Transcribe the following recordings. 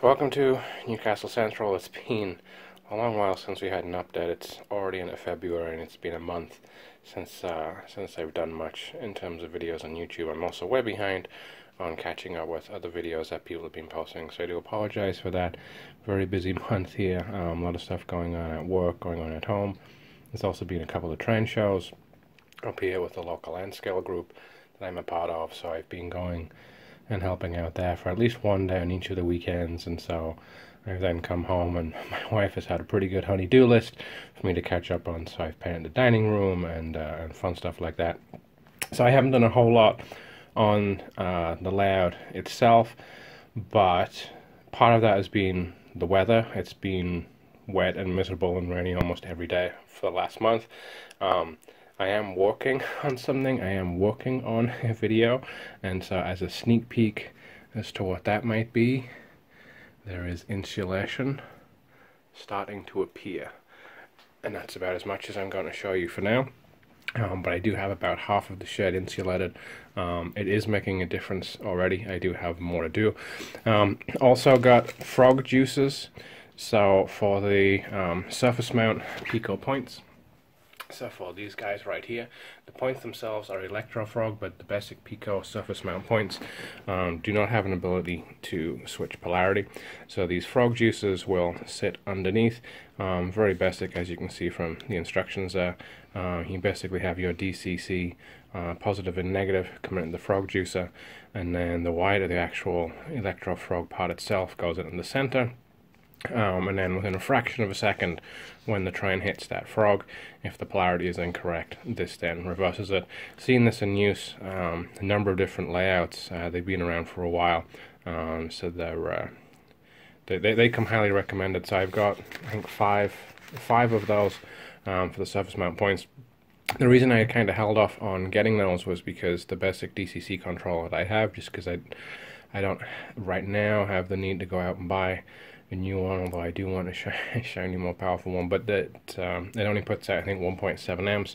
Welcome to Newcastle Central. It's been a long while since we had an update. It's already into February and it's been a month since I've done much in terms of videos on YouTube. I'm also way behind on catching up with other videos that people have been posting, so I do apologize for that. Very busy month here. A lot of stuff going on at work, going on at home. There's also been a couple of train shows up here with the local land scale group that I'm a part of, so I've been going and helping out there for at least one day on each of the weekends, and so I've then come home and my wife has had a pretty good honey-do list for me to catch up on, so I've painted the dining room and fun stuff like that. So I haven't done a whole lot on the layout itself, but part of that has been the weather. It's been wet and miserable and rainy almost every day for the last month. I am working on something. I am working on a video, and so as a sneak peek as to what that might be, there is insulation starting to appear, and that's about as much as I'm going to show you for now. But I do have about half of the shed insulated. It is making a difference already. I do have more to do. Also got frog juices, so for the surface mount pico points. So for these guys right here, the points themselves are electrofrog, but the basic pico surface mount points do not have an ability to switch polarity. So these frog juices will sit underneath. Very basic, as you can see from the instructions there. You basically have your DCC positive and negative coming in the frog juicer, and then the white of the actual electrofrog part itself goes in the center. And then within a fraction of a second, when the train hits that frog, if the polarity is incorrect, this then reverses it. Seen this in use, a number of different layouts. They've been around for a while, so they come highly recommended. So I've got, I think, five of those for the surface mount points. The reason I kind of held off on getting those was because the basic DCC controller that I have, just because I don't right now have the need to go out and buy a new one, although I do want a shiny, more powerful one, but it only puts out, I think, 1.7 amps,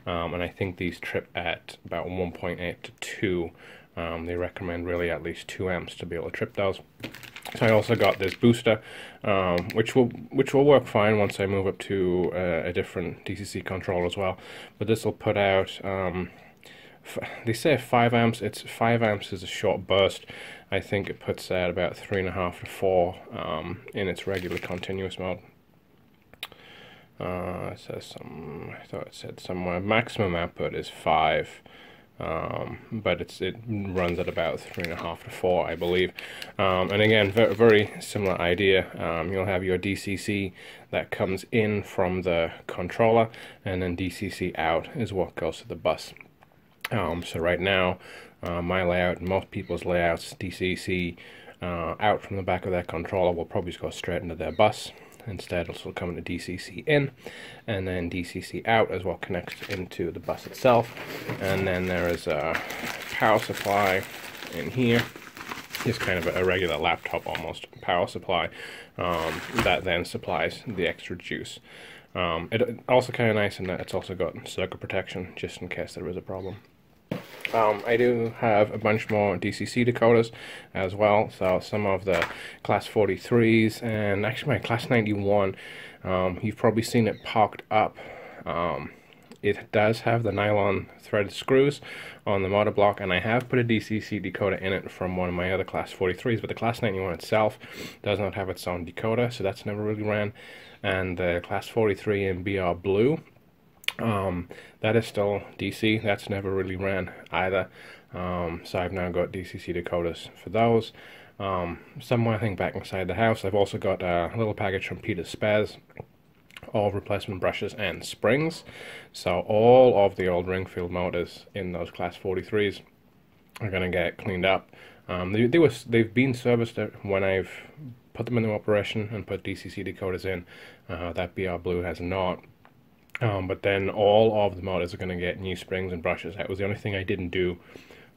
and I think these trip at about 1.8 to 2. They recommend really at least 2 amps to be able to trip those. So I also got this booster, which will work fine once I move up to a different DCC controller as well, but this will put out, they say 5 amps. It's 5 amps is a short burst. I think it puts out about 3.5 to 4 in its regular continuous mode. It says I thought it said somewhere maximum output is 5, but it runs at about 3.5 to 4, I believe. And again, very similar idea. You'll have your DCC that comes in from the controller, and then DCC out is what goes to the bus. So right now, my layout and most people's layouts, DCC out from the back of their controller will probably just go straight into their bus. Instead, it'll still come into DCC in, and then DCC out is what connects into the bus itself. And then there is a power supply in here. It's kind of a regular laptop almost power supply that then supplies the extra juice. It also kind of nice in that it's also got circuit protection just in case there is a problem. I do have a bunch more DCC decoders as well, so some of the class 43s and actually my class 91, you've probably seen it parked up. It does have the nylon threaded screws on the motor block, and I have put a DCC decoder in it from one of my other class 43s, but the class 91 itself does not have its own decoder, so that's never really ran. And the class 43 in BR Blue, that is still DC. That's never really ran either. So I've now got DCC decoders for those. Somewhere I think back inside the house, I've also got a little package from Peter's Spares, all replacement brushes and springs. So all of the old Ringfield motors in those class 43s are going to get cleaned up. They've been serviced when I've put them into operation and put DCC decoders in. That BR Blue has not. But then all of the motors are going to get new springs and brushes. That was the only thing I didn't do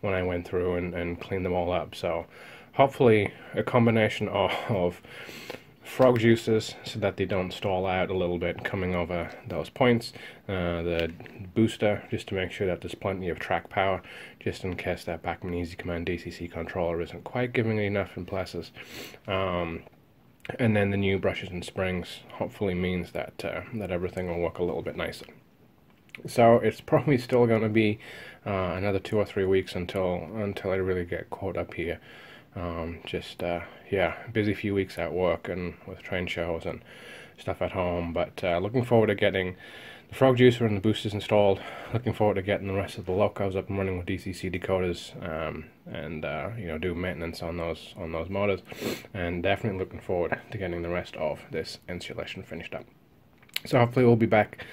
when I went through and cleaned them all up. So hopefully a combination of frog juices so that they don't stall out a little bit coming over those points, the booster just to make sure that there's plenty of track power just in case that Bachmann Easy Command DCC controller isn't quite giving enough in places, and then the new brushes and springs hopefully means that that everything will work a little bit nicer. So it's probably still going to be another 2 or 3 weeks until I really get caught up here. Yeah, busy few weeks at work and with train shows and stuff at home, but looking forward to getting the frog juicer and the boosters installed. Looking forward to getting the rest of the locos up and running with DCC decoders, and you know, do maintenance on those motors, and definitely looking forward to getting the rest of this installation finished up. So hopefully we'll be back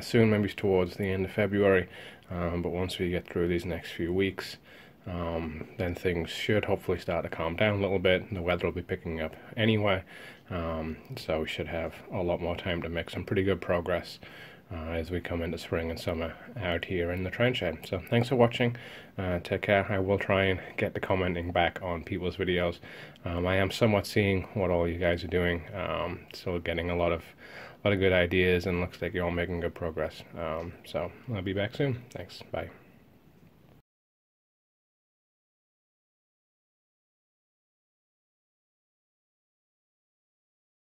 soon, maybe towards the end of February, but once we get through these next few weeks, then things should hopefully start to calm down a little bit. The weather will be picking up anyway, so we should have a lot more time to make some pretty good progress as we come into spring and summer out here in the train shed. So thanks for watching. Take care. I will try and get the commenting back on people's videos. I am somewhat seeing what all you guys are doing, so getting a lot of good ideas, and looks like you're all making good progress. So I'll be back soon. Thanks. Bye.